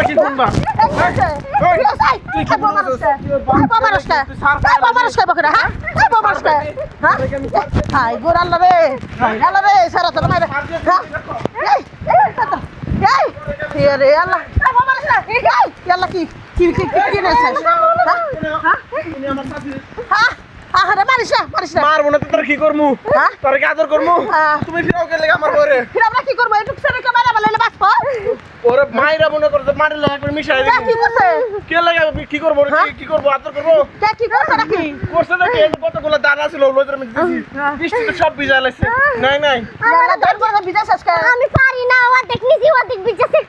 কি শুনবা তুই কি বলছিস হাই গোর আল্লাহ রে সারা তো মাইরে রে আল্লাহ আল্লাহ কি কি কি কি নেছিস হ্যাঁ আরে মারিস না মারবো না তো তোর কি করমু হ্যাঁ তোর কি আদর করমু তুমি ফিরাও কে লাগা আমার ঘরে ফির আমরা কি করব একটু ছেড়ে কে মারা বলে বাস পর ওরে মাইরা মনে করতে মারলে একবার মিশাই দিবি কি করছে কে লাগা কি করব কি করব আদর করব কে কি করছে নাকি করছে নাকি এই কতগুলো দানা ছিল ওগুলোর মধ্যে দিছি বৃষ্টি তো সব ভিজা লাগছে নাই আল্লাহ দান করে বিদেশ আজকে আমি পারি না ও দেখনিছি ও দেখ বিচেছে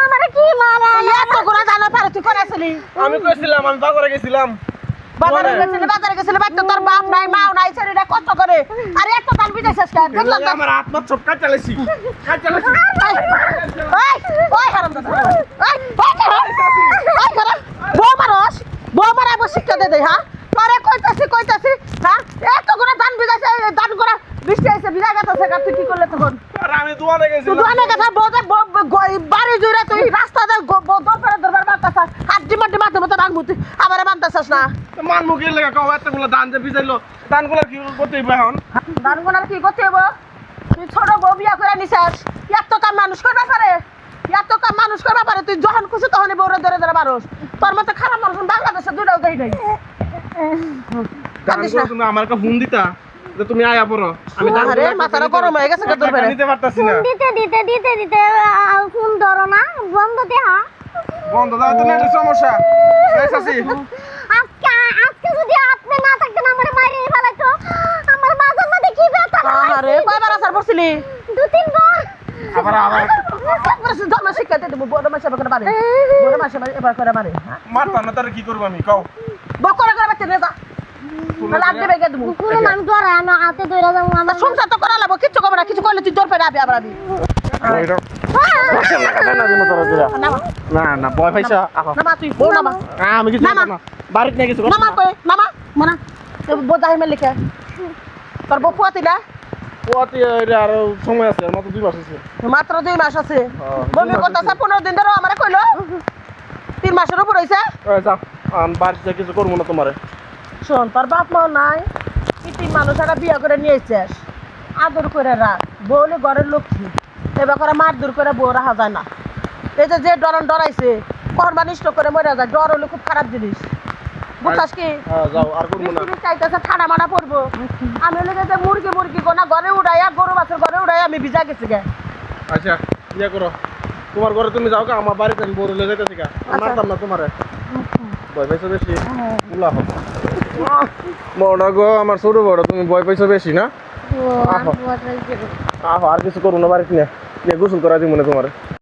আমারে কি মারা এত গোনা দানা পারে তুই করে আসলি আমি কইছিলাম আমি বাজারে গেছিলাম বাজারে গেছিলে বাচ্চা তোর বাপ নাই মাও নাই ছেলেটা কষ্ট করে আরে এত দান বিদেশ আজকে দেখলাম তো আমার আত্মা চটকা চালাইছি ওই হারামজাদা ওই খারাপ বউ মারা শিক্ষা দে হ্যাঁ তোরে কইতাছি হ্যাঁ এত করে দান বিদাইছে দান করা বৃষ্টি আইছে বিদা গেছে তুই কি করলে তখন আরে আমি দোয়ানে তুই গেছিলাম দোকানে গেছা বাড়ি জুড়ে তুই রাস্তাতে দরবার বাঁধতাছাস হাত ডিমাটি মাথা মতো রাখবি আমারে বাঁধতাছাস না মান মুখে লাগা কও এতগুলো দান যে ভিজাইলো দানগুলো কি করতে হইবে এখন দান গোনার কি করতে হইব তুই ছোট বউ বিয়া করে নিছাস এত কাম মানুষ করতে পারে তুই যখন খুশি তখনই বউরে ধরে মানুষ তোর মতো খারাপ মানুষ বাংলাদেশে দুটাও দেই নাই কান্দিস না তুমি আমার একটা ফোন দিতা যে তুমি আয়া পড়ো আমি দান আরে মাথাটা গরম হয়ে গেছে তোর বেরে নিতে পারতাছি না দিতে ফোন ধরো না বন্ধ দেহা বন্ধ দাও তো নেটের সমস্যা এসেছি আজকে যদি আপনি না থাকতেন আমার মাইরে ফেলাইতো আমার মাথার মধ্যে কি ব্যথা আরে কয়বার আসার পড়ছিলি দু তিন বার আবার জন্ম শিক্ষাতে দেবো বড় মাসে করে মারে বড় মাসে এবার করে মারে মারতা না তার কি করব আমি কও বকরে করে বাচ্চা নেতা লাভ দেবে কে দেবো কোনো নাম ধরে আমি হাতে ধরে যাবো আমার সংসার তো করা লাগবো কিচ্ছু করবো না কিছু করলে তুই জোর পেরে আবি আবার আবি না ভয় পাইছা নামা তুই বউ নামা আমি কিছু করব না বাড়িতে নিয়ে কিছু নামা কই নামা মানা বোঝাই মেলে লিখে তোর বউ পুয়াতি না ওতে আর সময় আছে মাত্র 2 মাস আছে মাত্র 2 মাস আছে বমি করতেছে 15 দিন ধরে আমারে কইলো 3 মাসের উপর হইছে যাও আমি বাড়িতে কিছু করবো না তোমারে শোন তোর বাপ মা নাই ইতি মানুষ একটা বিয়ে করে নিয়ে এসেছিস আদর করে রাখ বউলে ঘরের লক্ষ্মী এবার করে মারধর করে বউ রাখা যায় না এই যে ডরাইছে কর্মা নিষ্ঠ করে মরে যায় ডর হলে খুব খারাপ জিনিস বুঝছাস কি যাও আর করবো না চাইতেছে ঠাড়া মারা পড়বো আমি লেগে যে মুরগি গোনা ঘরে উড়াইয়া গরু বাছুর ঘরে উড়াইয়া আমি ভিজা গেছি গে আচ্ছা ইয়া করো তোমার ঘরে তুমি যাও আমার বাড়িতে আমি বড় লেগে যাইতেছি গা মারতাম না তোমারে ভয় পাইছো বেশি উলা হবে বড় গো আমার ছোট বড় তুমি ভয় পাইছো বেশি না আর কিছু করবো না বাড়িতে নিয়ে গোসল করা দিব না তোমার